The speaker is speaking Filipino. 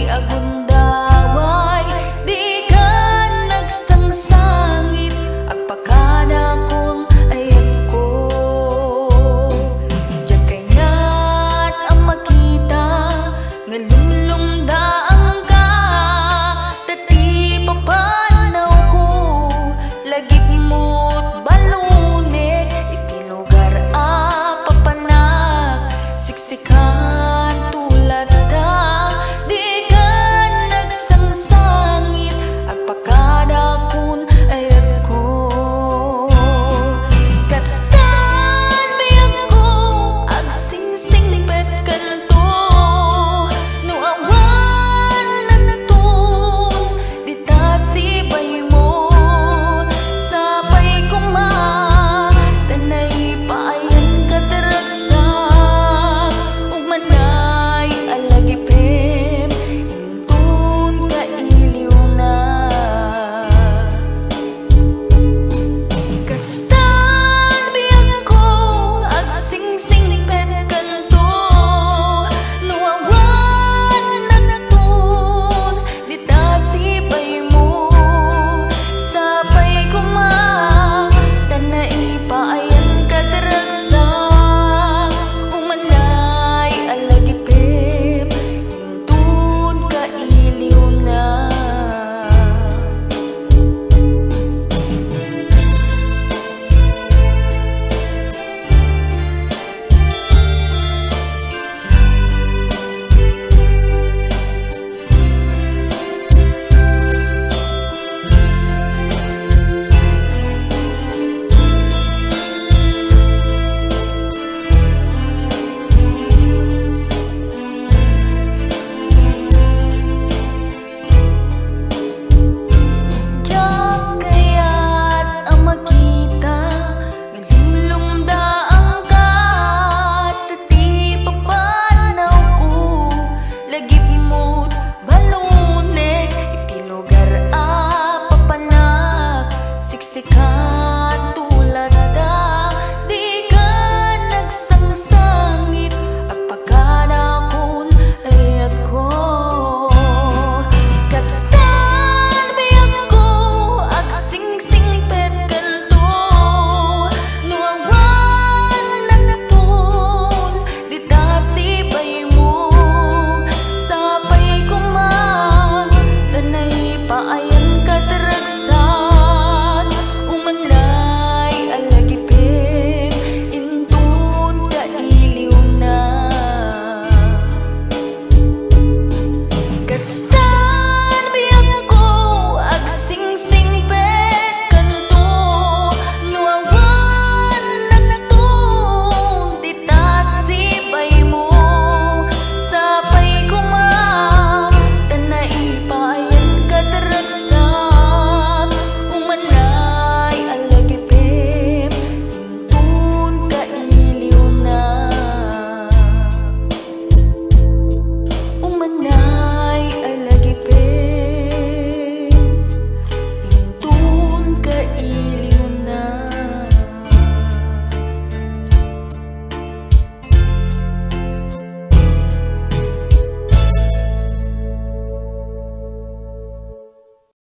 agundaway di ka nagsangsangit agpakada kong ayat ko. Diyan kaya't ang makita nga lumlumdaan ka tati papanaw ko lagip mo't balunek iti lugar a papanak siksikan tulad da di ka nagsangsangit agpakada kun ayat ko. Kastan biyag ko agsingsing pet kanto no awan nagtun di ta sibay mo sapay kuma tanay paayan kataragsak ug manay alagipem intun ka iliw na. Kastan biyag ko agsingsing pet kanto no awan nagtun di ta sibay mo sapay kuma tanay paayan kataragsak ug manay alagipem intun ka iliw na. Diyan kaya't ang makita nga lumlumdaan ka tati papanaw ko lagip mo't balunek iti lugar a papanak siksikan tulad da di ka nagsangsangit agpakada kun ayat ko. Kastan biyag ko agsingsing pet kanto no awan nagtun di ta sibay mo sapay kuma tanay paayan kataragsak ug manay alagipem intun ka iliw na. Kastan